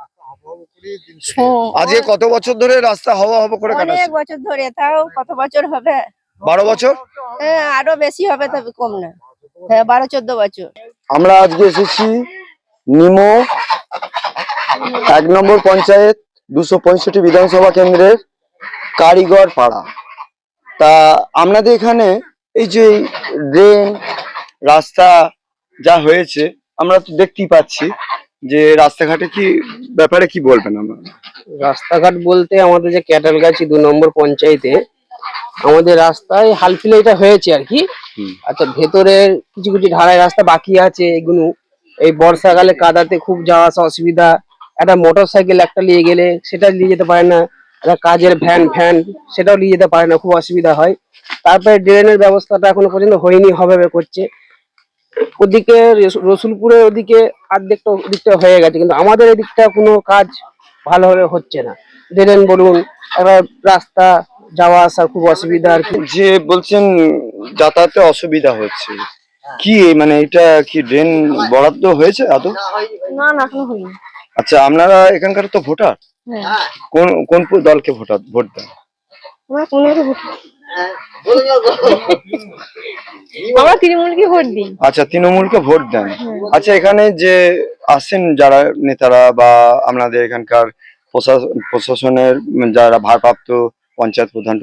আজকে কত বছর ধরে রাস্তা হওয়া করে অনেক কাটাচ্ছে? বছর ধরে, তাও কত বছর হবে? 12 বছর? হ্যাঁ আরো বেশি হবে, তবে কম না। হ্যাঁ 12-14 বছর। আমরা আজকে এসেছি নিমো 1 নম্বর পঞ্চায়েত 265 বিধানসভা কেন্দ্রের কারিগর পাড়া। তা আপনাদের এখানে এই যে ড্রেন রাস্তা যা হয়েছে আমরা তো দেখতেই পাচ্ছি, যে রাস্তাঘাটে কি ব্যাপারে কি বলবেন? আমরা রাস্তাঘাট বলতে আমাদের যে ক্যাটালগাছি 2 নম্বর পঞ্চায়েতে আমাদের রাস্তায় হালফিলে এটা হয়েছে আর কি। আচ্ছা, ভেতরের কিছু কিছু ঢালাই রাস্তা বাকি আছে, এগুলো এই বর্ষাকালে কাদাতে খুব যাওয়া আসা অসুবিধা। একটা মোটর সাইকেল একটা নিয়ে গেলে সেটা নিয়ে যেতে পারে না, একটা কাজের ভ্যান সেটাও নিয়ে যেতে পারে না, খুব অসুবিধা হয়। তারপরে ড্রেনের ব্যবস্থাটা এখনো পর্যন্ত হয়নি, হবে করছে। ওদিকে রসুলপুরের ওদিকে ওদিকটা হয়ে গেছে, কিন্তু আমাদের এদিকটা কোনো কাজ ভালোভাবে হচ্ছে না। ড্রেন বলুন, একটা রাস্তা যাওয়া আসা খুব অসুবিধা আর কি। যে বলছেন যাতায়াতে অসুবিধা হচ্ছে, কি মানে এটা কি ড্রেন বরাদ্দ হয়েছে আদৌ? না এখনো হয়নি। আচ্ছা, আপনারা এখানকার তো ভোটার, কোন কোন দলকে ভোট দেন? আমরা তৃণমূলকে ভোট দিই। আচ্ছা, তৃণমূলকে ভোট দেন। আচ্ছা, এখানে যে আসেন যারা নেতারা বা আপনাদের এখানকার প্রশাসনের যারা ভারপ্রাপ্ত পঞ্চায়েত প্রধান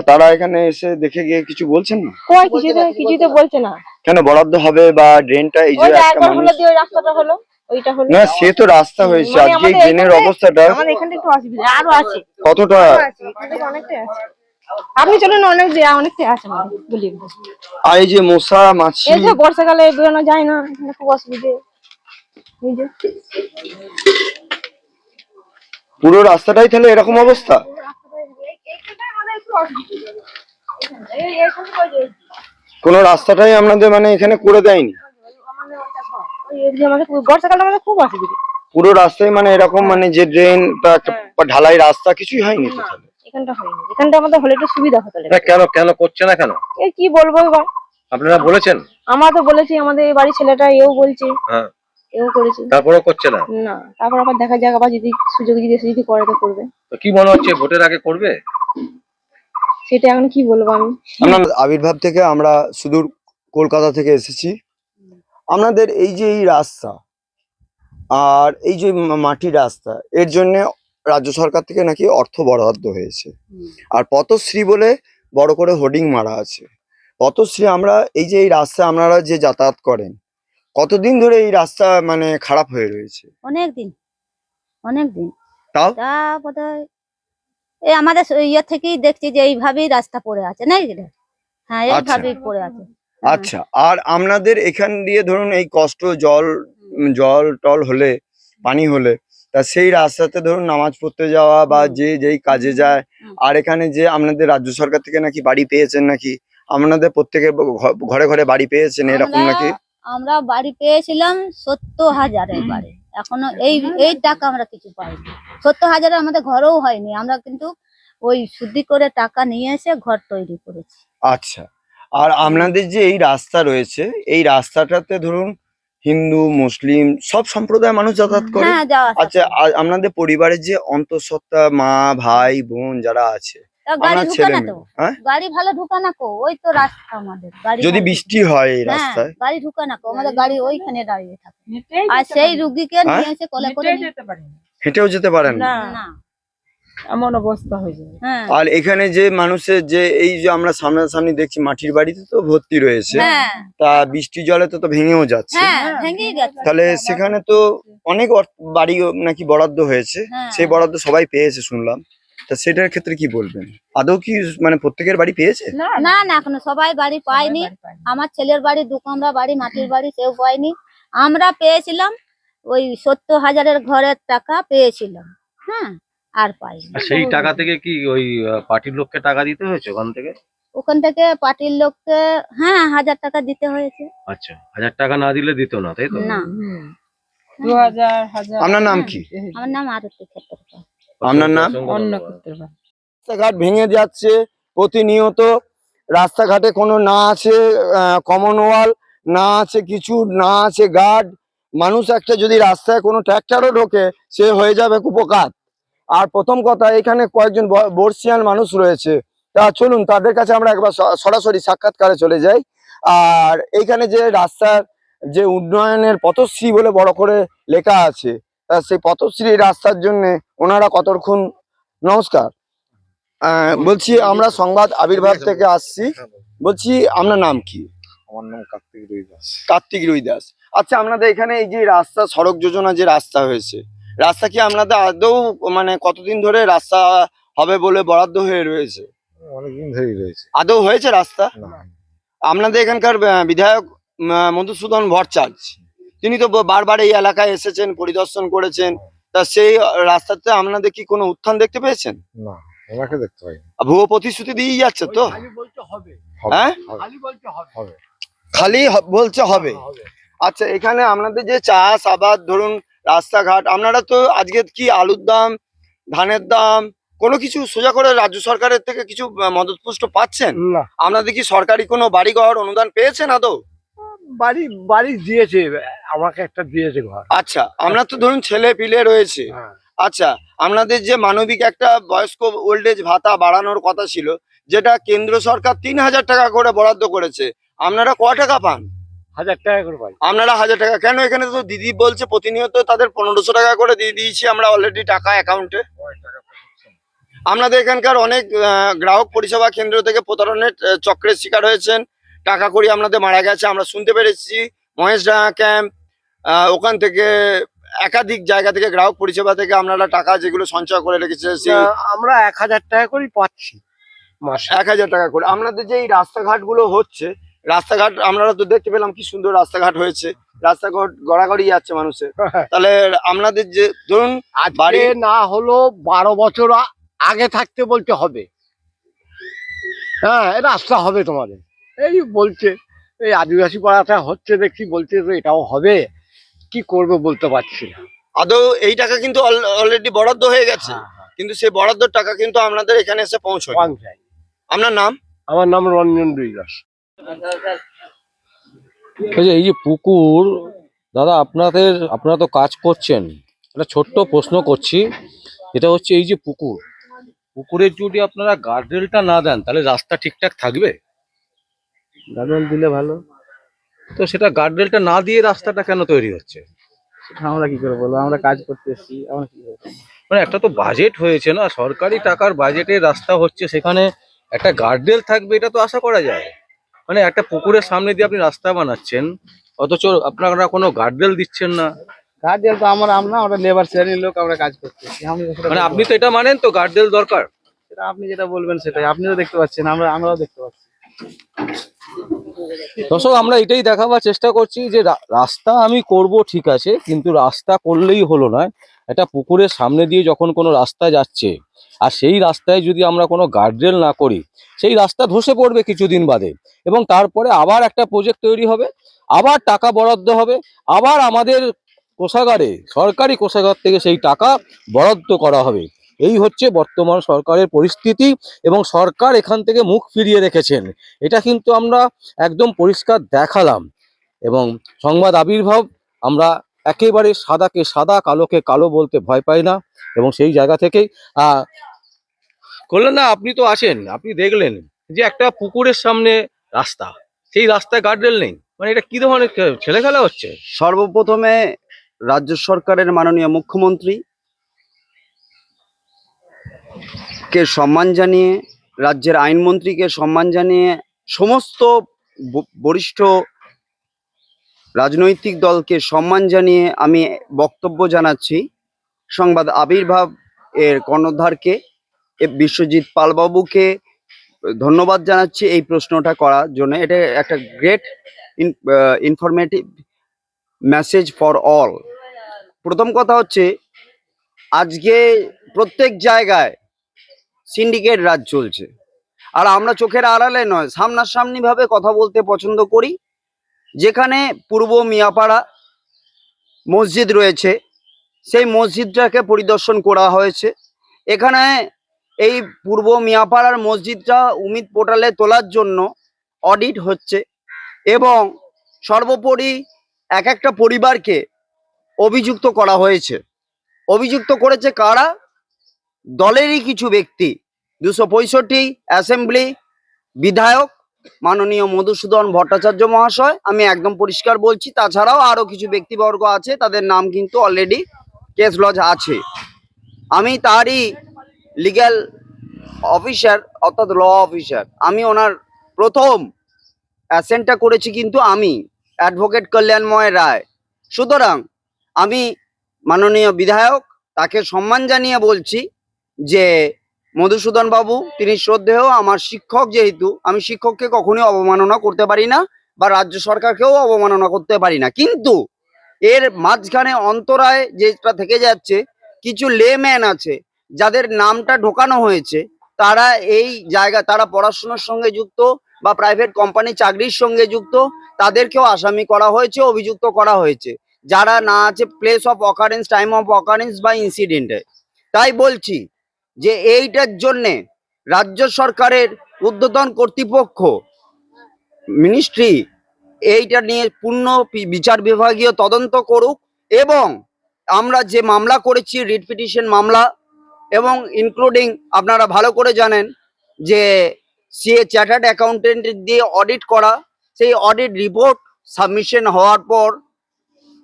তারা এখানে এসে দেখে গিয়ে কিছু বলছেন না? কিছুই তো বলছে না। কেন বরাদ্দ হবে বা ড্রেনটা এই যে একটা মানুষ রাস্তাটা হলো ওইটা হলো না, সে তো রাস্তা হয়েছে, আজকে এই ড্রেনের অবস্থাটা আমাদের এখানটা একটু অসুবিধা আরো আছে। কতটা? অনেকটাই আছে, আপনি চলুন, অনেকটাই আছে আমাদের বলি। আর এই যে মশা মাছি, এই যে বর্ষাকালে বেরোনো যায় না, এখানে খুব অসুবিধে। এই যে পুরো রাস্তাটাই তাহলে এরকম অবস্থা? কোন রাস্তাটাই আপনাদের মানে এখানে করে দেয়নি? বর্ষাকালে আমাদের খুব অসুবিধা। পুরো রাস্তায় মানে এরকম মানে যে ড্রেন বা ঢালাই রাস্তা কিছুই হয়নি তো? তাহলে এখানটা হয়নি, এখানটা আমাদের হলে একটু সুবিধা হতো। কেন করছে না কেন? এই কি বলবো এবার, আপনারা বলেছেন? আমরা তো বলেছি, আমাদের এই বাড়ির ছেলেটা এও বলছে, এও করেছে, তারপরেও করছে না। না তারপর আবার দেখা যাক, আবার যদি সুযোগ যদি করে তো করবে। তো কি মনে হচ্ছে ভোটের আগে করবে? সেটা এখন কি বলবো আমি। আবির্ভাব থেকে আমরা সুদূর কলকাতা থেকে এসেছি। আপনাদের এই যে এই রাস্তা আর এই যে মাটির রাস্তা, এর জন্য রাজ্য সরকার থেকে নাকি অর্থ বরাদ্দ হয়েছে, আর পথশ্রী বলে বড় করে হোর্ডিং মারা আছে। পথশ্রী, আমরা এই যে এই রাস্তা আপনারা যে যাতায়াত করেন, কতদিন ধরে এই রাস্তা মানে খারাপ হয়ে রয়েছে? অনেক দিন তাও তা বোধহয় এই আমাদের ইয়ে থেকেই দেখছি যে এইভাবেই রাস্তা পড়ে আছে, নাকি? হ্যাঁ এইভাবেই পড়ে আছে। আচ্ছা, আর আপনাদের এখান দিয়ে ধরুন এই কষ্ট জল টল হলে, পানি হলে, তা সেই রাস্তাতে ধরুন নামাজ পড়তে যাওয়া বা যেই কাজে যায়, আর এখানে যে আপনাদের রাজ্য সরকার থেকে নাকি বাড়ি পেয়েছেন, নাকি আপনাদের প্রত্যেকের ঘরে ঘরে বাড়ি পেয়েছেন এরকম নাকি? আমরা বাড়ি পেয়েছিলাম 70,000 বাড়ি, এখনো এই টাকা আমরা কিছু পাইনি। 70,000 আমাদের ঘরেও হয়নি, আমরা কিন্তু ওই শুদ্ধি করে টাকা নিয়ে এসে ঘর তৈরি করেছি। আচ্ছা, আর আপনাদের যে এই রাস্তা রয়েছে, এই রাস্তাটাতে ধরুন হিন্দু মুসলিম সব সম্প্রদায়ের মানুষ যাতায়াত করে? হ্যাঁ যাওয়া আসা আচ্ছা, করে। আপনাদের পরিবারের যে অন্তঃসত্ত্বা মা ভাই বোন যারা আছে, তা গাড়ি আপনার ঢুকে ছেলে না মেয়ে? তো হ্যাঁ, গাড়ি ভালো ঢুকে না কো, ওই তো রাস্তা আমাদের গাড়ি যদি ভালো বৃষ্টি হয় এই ঢুকে- হ্যাঁ রাস্তায়, গাড়ি ঢুকে না কো, আমাদের গাড়ি ওইখানে দাঁড়িয়ে থাকে আর সেই রুগীকে হ্যাঁ? নিয়ে এসে কোলে করে নিয়ে- হেঁটেও যেতে পারেন না। না এমন অবস্থা হয়ে যায়। হ্যাঁ আর এখানে যে মানুষের যে এই যে আমরা সামনাসামনি দেখছি মাটির বাড়িতে তো ভর্তি রয়েছে, হ্যাঁ তা বৃষ্টি জলে তো ভেঙেও যাচ্ছে। হ্যাঁ ভেঙে গেছে। তাহলে সেখানে তো অনেক বাড়ি নাকি বরাদ্দ হয়েছে, হ্যাঁ। সেই বরাদ্দ সবাই পেয়েছে শুনলাম। তা সেটার ক্ষেত্রে কি বলবেন? আদৌ কি মানে প্রত্যেকের বাড়ি পেয়েছে? না না এখনো সবাই বাড়ি পায়নি। আমার ছেলের বাড়ি 2 কামরা বাড়ি মাটির বাড়ি, কেউ পায়নি। আমরা পেয়েছিলাম ওই 70,000-এর ঘরের টাকা পেয়েছিলাম, হ্যাঁ আর পাইনি। আর সেই টাকা থেকে কি ওই পার্টির লোককে টাকা দিতে হয়েছে ওখান থেকে? ওখান থেকে পার্টির লোককে 1,000 টাকা দিতে হয়েছে। আচ্ছা, 1000 টাকা না দিলে দিত না, তাই তো? না 2000 1000। আপনার নাম কি? আমার নাম আরতি ক্ষেত্রপাল। আপনার নাম? রাস্তাঘাট ভেঙে যাচ্ছে প্রতিনিয়ত, রাস্তাঘাটে কোনো না আছে কমন ওয়াল, না আছে কিছু, না আছে গার্ড। মানুষ একটা যদি রাস্তায় কোনো ট্র্যাক্টরও ঢোকে সে হয়ে যাবে কুপোকাত। আর প্রথম কথা, এখানে কয়েকজন বর্ষিয়ান মানুষ রয়েছে, তা চলুন তাদের কাছে আমরা একবার সরাসরি সাক্ষাৎকারে চলে যাই। আর এইখানে যে রাস্তার যে উন্নয়নের পথশ্রী বলে বড় করে লেখা আছে, তা সেই পথশ্রী রাস্তার জন্য ওনারা কতক্ষণ। নমস্কার, বলছি আমরা সংবাদ আবির্ভাব থেকে আসছি, বলছি আপনার নাম কি? আমার নাম কার্তিক রুইদাস। কার্তিক রুইদাস। আচ্ছা, আপনাদের এখানে এই যে রাস্তা, সড়ক যোজনা যে রাস্তা হয়েছে, রাস্তা কি আপনাদের আদৌ মানে কতদিন ধরে রাস্তা হবে বলে বরাদ্দ হয়ে রয়েছে? অনেকদিন ধরেই রয়েছে। আদৌ হয়েছে রাস্তা? না, আপনাদের এখানকার বিধায়ক মধুসূদন ভট্টাচার্য, তিনি তো বারবার এই এলাকায় এসেছেন, পরিদর্শন করেছেন, তা সেই রাস্তাতে আপনাদের কি কোনো উত্থান দেখতে পেয়েছেন? না, ওনাকে দেখতে পাই না। ভুয়ো প্রতিশ্রুতি দিয়েই যাচ্ছে তো? হ্যাঁ, হবে। খালি বলছে হবে। আচ্ছা, এখানে আপনাদের যে চাষ আবাদ, ধরুন রাস্তাঘাট, আপনারা তো আজকে কি আলুর দাম, ধানের দাম কোনো কিছু সোজা করে রাজ্য সরকারের থেকে কিছু মদত পুষ্ট পাচ্ছেন? না, আপনাদের কি সরকারি কোনো বাড়িঘর অনুদান পেয়েছেন আদৌ? বাড়ি দিয়েছে, আমাকে একটা দিয়েছে ঘর। আচ্ছা, আপনার তো ধরুন ছেলে পিলে রয়েছে। হ্যাঁ। আচ্ছা, আপনাদের যে মানবিক একটা বয়স্ক ওল্ড এজ ভাতা বাড়ানোর কথা ছিল, যেটা কেন্দ্র সরকার 3,000 টাকা করে বরাদ্দ করেছে, আপনারা ক টাকা পান? 1000 টাকা করে পাই। আপনারা 1000 টাকা কেন? এখানে তো দিদি বলছে প্রতিনিয়ত তাদের 1500 টাকা করে দিয়ে দিয়েছি আমরা অলরেডি টাকা অ্যাকাউন্টে। আপনাদের এখানকার অনেক গ্রাহক পরিষেবা কেন্দ্র থেকে প্রতারণের চক্রের শিকার হয়েছেন, টাকা কড়ি আপনাদের মারা গেছে আমরা শুনতে পেরেছি। মহেশডাঙ্গা ক্যাম্প, ওখান থেকে একাধিক জায়গা থেকে গ্রাহক পরিষেবা থেকে আপনারা টাকা যেগুলো সঞ্চয় করে রেখেছে, সেই আমরা 1000 টাকা করেই পাচ্ছি মাসে। 1000 টাকা করে। আপনাদের যে এই রাস্তাঘাট গুলো হচ্ছে, রাস্তাঘাট আপনারা তো দেখতে পেলাম কি সুন্দর রাস্তাঘাট হয়েছে, রাস্তাঘাট গড়াগড়ি যাচ্ছে মানুষের। তাহলে আপনাদের যে ধরুন আজকে বাড়ি না হলো 12 বছর আগে থাকতে বলতে হবে। হ্যাঁ, রাস্তা হবে তোমাদের, এই বলছে। এই আদিবাসী পাড়াটা হচ্ছে দেখছি, বলছে তো এটাও হবে, কি করবে বলতে পারছি না। আদৌ এই টাকা কিন্তু অলরেডি বরাদ্দ হয়ে গেছে, কিন্তু সেই বরাদ্দর টাকা কিন্তু আপনাদের এখানে এসে পৌঁছয়। পঞ্চায়েত। আপনার নাম? আমার নাম রঞ্জন রুইদাস। এই যে পুকুর, দাদা আপনারা তো কাজ করছেন, একটা ছোট্ট প্রশ্ন করছি, এটা হচ্ছে এই যে পুকুরের যদি আপনারা গার্ডরেলটা না দেন তাহলে রাস্তা ঠিকঠাক থাকবে? গার্ডওয়েল দিলে ভালো। তো সেটা গার্ডরেলটা না দিয়ে রাস্তাটা কেন তৈরি হচ্ছে? আমরা কি করে বলবো, আমরা কাজ করতে এসেছি, আমরা কি করবো? মানে একটা তো বাজেট হয়েছে না, সরকারি টাকার বাজেটে রাস্তা হচ্ছে, সেখানে একটা গার্ডরেল থাকবে এটা তো আশা করা যায়। মানে একটা পুকুরের সামনে দিয়ে আপনি রাস্তা বানাচ্ছেন, অথচ আপনারা কোনো গার্ডরেল দিচ্ছেন না। গার্ডওয়েল তো আমরা লেবার শ্রেণীর লোক, আমরা কাজ করতেছি। মানে আপনি তো এটা মানেন তো গার্ডরেল দরকার? সেটা আপনি যেটা বলবেন সেটাই, আপনি তো দেখতে পাচ্ছেন, আমরাও দেখতে পাচ্ছি। দর্শক, আমরা এটাই দেখাবার চেষ্টা করছি যে রাস্তা আমি করব ঠিক আছে, কিন্তু রাস্তা করলেই হলো না। একটা পুকুরের সামনে দিয়ে যখন কোনো রাস্তা যাচ্ছে আর সেই রাস্তায় যদি আমরা কোনো গার্ডরেল না করি, সেই রাস্তা ধসে পড়বে কিছুদিন বাদে, এবং তারপরে আবার একটা প্রজেক্ট তৈরি হবে, আবার টাকা বরাদ্দ হবে, আবার আমাদের কোষাগারে, সরকারি কোষাগার থেকে সেই টাকা বরাদ্দ করা হবে। এই হচ্ছে বর্তমান সরকারের পরিস্থিতি, এবং সরকার এখান থেকে মুখ ফিরিয়ে রেখেছেন, এটা কিন্তু আমরা একদম পরিষ্কার দেখালাম। এবং সংবাদ আবির্ভাব, আমরা একেবারে সাদাকে সাদা, কালোকে কালো বলতে ভয় পাই না, এবং সেই জায়গা থেকেই করলেন না, আপনি তো আছেন, আপনি দেখলেন যে একটা পুকুরের সামনে রাস্তা, সেই রাস্তায় গার্ডরেল নেই, মানে এটা কি ধরনের ছেলে খেলা হচ্ছে? সর্বপ্রথমে রাজ্য সরকারের মাননীয় মুখ্যমন্ত্রী কে সম্মান জানিয়ে, রাজ্যের আইনমন্ত্রীকে সম্মান জানিয়ে, সমস্ত বরিষ্ঠ রাজনৈতিক দলকে সম্মান জানিয়ে আমি বক্তব্য জানাচ্ছি। সংবাদ আবির্ভাব এর কর্ণধারকে বিশ্বজিৎ পালবাবুকে ধন্যবাদ জানাচ্ছি এই প্রশ্নটা করার জন্য। এটা একটা great informative message for all. প্রথম কথা হচ্ছে, আজকে প্রত্যেক জায়গায় সিন্ডিকেট রাজ চলছে, আর আমরা চোখের আড়ালে নয়, সামনাসামনি ভাবে কথা বলতে পছন্দ করি। যেখানে পূর্ব মিয়াপাড়া মসজিদ রয়েছে, সেই মসজিদটাকে পরিদর্শন করা হয়েছে। এখানে এই পূর্ব মিয়াপাড়ার মসজিদটা উমিদ পোর্টালে তোলার জন্য অডিট হচ্ছে, এবং সর্বোপরি এক একটা পরিবারকে অভিযুক্ত করা হয়েছে। অভিযুক্ত করেছে কারা? দলেরই কিছু ব্যক্তি। 265 অ্যাসেম্বলি বিধায়ক মাননীয় মধুসূদন ভট্টাচার্য মহাশয়, আমি একদম পরিষ্কার বলছি। তাছাড়াও আরো কিছু ব্যক্তিবর্গ আছে, তাদের নাম কিন্তু অলরেডি কেস লজ আছে। আমি তারই লিগ্যাল অফিসার, অর্থাৎ ল অফিসার। আমি ওনার প্রথম অ্যাসেন্টটা করেছি কিন্তু আমি, অ্যাডভোকেট কল্যাণময় রায়। সুতরাং আমি মাননীয় বিধায়ক তাকে সম্মান জানিয়ে বলছি যে মধুসূদন বাবু তিনি শ্রদ্ধেয়, আমার শিক্ষক, যেহেতু আমি শিক্ষককে কখনোই অবমাননা করতে পারি না, বা রাজ্য সরকারকেও অবমাননা করতে পারি না। কিন্তু এর মাঝখানে অন্তরায় যেটা থেকে যাচ্ছে, কিছু লেম্যান আছে যাদের নামটা ঢোকানো হয়েছে, তারা এই জায়গা, তারা পড়াশোনার সঙ্গে যুক্ত বা প্রাইভেট কোম্পানি চাকরির সঙ্গে যুক্ত, তাদেরকেও আসামি করা হয়েছে, অভিযুক্ত করা হয়েছে, যারা না আছে place of occurrence, time of occurrence বা ইনসিডেন্টে। তাই বলছি যে এইটার জন্যে রাজ্য সরকারের ঊর্ধ্বতন কর্তৃপক্ষ, মিনিস্ট্রি, এইটা নিয়ে পূর্ণ বিচার বিভাগীয় তদন্ত করুক। এবং আমরা যে মামলা করেছি, রিট পিটিশন মামলা, এবং ইনক্লুডিং আপনারা ভালো করে জানেন যে সিএ চার্টার্ড অ্যাকাউন্টেন্ট দিয়ে অডিট করা, সেই অডিট রিপোর্ট সাবমিশন হওয়ার পর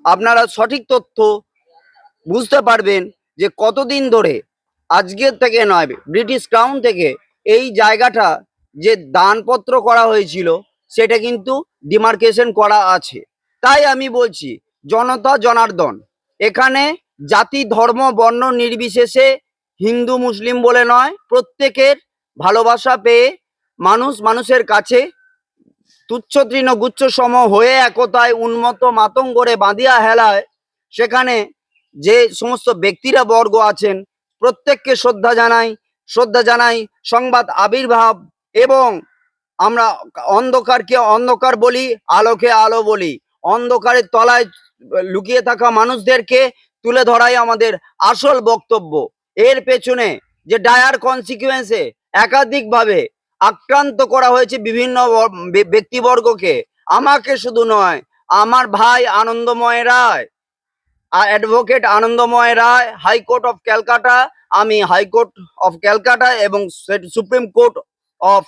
আপনারা সঠিক তথ্য বুঝতে পারবেন যে কতদিন ধরে, আজকের থেকে নয়, ব্রিটিশ ক্রাউন থেকে এই জায়গাটা যে দানপত্র করা হয়েছিল সেটা কিন্তু ডিমার্কেশন করা আছে। তাই আমি বলছি, জনতা জনার্দন, এখানে জাতি ধর্ম বর্ণ নির্বিশেষে, হিন্দু মুসলিম বলে নয়, প্রত্যেকের ভালোবাসা পেয়ে মানুষ মানুষের কাছে তুচ্ছ তৃণ গুচ্ছ সম হয়ে একতায় উন্মত্ত মাতঙ্গরে বাঁধিয়া হেলায়, সেখানে যে সমস্ত ব্যক্তিরা বর্গ আছেন প্রত্যেককে শ্রদ্ধা জানাই সংবাদ আবির্ভাব। এবং আমরা অন্ধকারকে অন্ধকার বলি, আলোকে আলো বলি। অন্ধকারের তলায় লুকিয়ে থাকা মানুষদেরকে তুলে ধরাই আমাদের আসল বক্তব্য। এর পেছনে যে ডায়ার কনসিকুয়েন্সে একাধিকভাবে আক্রান্ত করা হয়েছে বিভিন্ন ব্যক্তিবর্গকে, আমাকে শুধু নয়, আমার ভাই আনন্দময় রায়, অ্যাডভোকেট আনন্দময় রায়, হাইকোর্ট অফ ক্যালকাটা, আমি হাইকোর্ট অফ ক্যালকাটা এবং সুপ্রিম কোর্ট অফ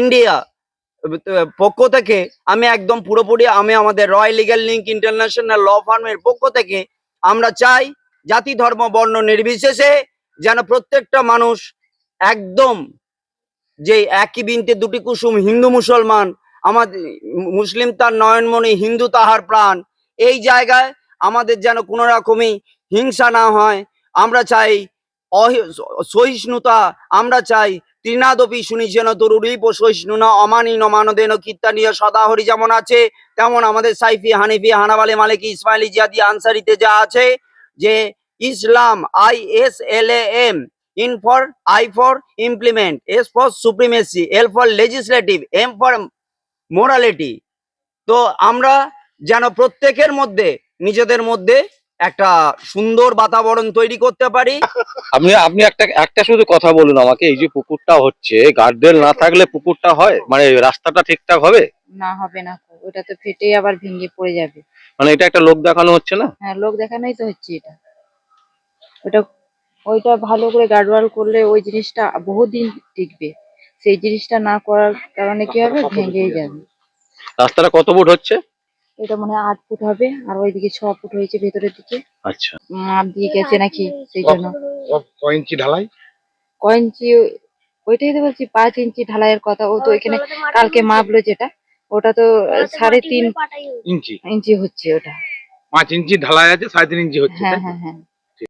ইন্ডিয়া পক্ষ থেকে আমি একদম পুরোপুরি, আমি আমাদের royal legal link international law ফার্মের পক্ষ থেকে আমরা চাই, জাতি ধর্ম বর্ণ নির্বিশেষে যেন প্রত্যেকটা মানুষ একদম, যে একই বৃন্তে দুটি কুসুম, হিন্দু মুসলমান, আমাদের মুসলিম তার নয়নমণি, হিন্দু তাহার প্রাণ, এই জায়গায় আমাদের যেন কোনো রকমই হিংসা না হয়। আমরা চাই সহিষ্ণুতা, আমরা চাই তৃণাদপি শুনিছেন তরুরীপ সহিষ্ণুনা অমানি নমানদেন কীর্তানীয় সদাহরি, যেমন আছে তেমন আমাদের Saifi, Hanafi, Hanbali, Maliki, Ismaili, Zaidi, আনসারিতে যা আছে, যে ইসলাম ISLAM, in for I for implement, S for supremacy, L for legislative, M for morality. তো আমরা যেন প্রত্যেকের মধ্যে, নিজেদের মধ্যে একটা সুন্দর বাতাবরণ তৈরি করতে পারি। আপনি আপনি একটা একটা শুধু কথা বলুন আমাকে, এই যে পুকুরটা হচ্ছে, গার্ডরেল না থাকলে পুকুরটা হয়, মানে রাস্তাটা ঠিকঠাক হবে? না, হবে না, ওটা তো ফেটে আবার ভেঙে পড়ে যাবে। মানে এটা একটা লোক দেখানো হচ্ছে না? হ্যাঁ, লোক দেখানোই তো হচ্ছে এটা। ওটা ওইটা ভালো করে গার্ডওয়াল করলে ওই জিনিসটা বহুদিন টিকবে। সেই জিনিসটা না করার কারণে কি হবে, ভেঙেই যাবে। রাস্তাটা কত ফুট হচ্ছে? এটা মনে হয় 8 ফুট হবে, আর ওইদিকে 6 ফুট হয়েছে ভেতরের দিকে। আচ্ছা, মাপ দিয়ে গেছে নাকি, সেই জন্য। ক ইঞ্চি ঢালাই? কয় ইঞ্চি? ওইটাই তো বলছি, 5 ইঞ্চি ঢালাইয়ের কথা। ও তো এখানে কালকে মাপলো যেটা, ওটা তো 3.5 ইঞ্চি ইঞ্চি হচ্ছে ওটা। 5 ইঞ্চি ঢালাই আছে, 3.5 ইঞ্চি হচ্ছে, হ্যাঁ তাই তো? হ্যাঁ হ্যাঁ।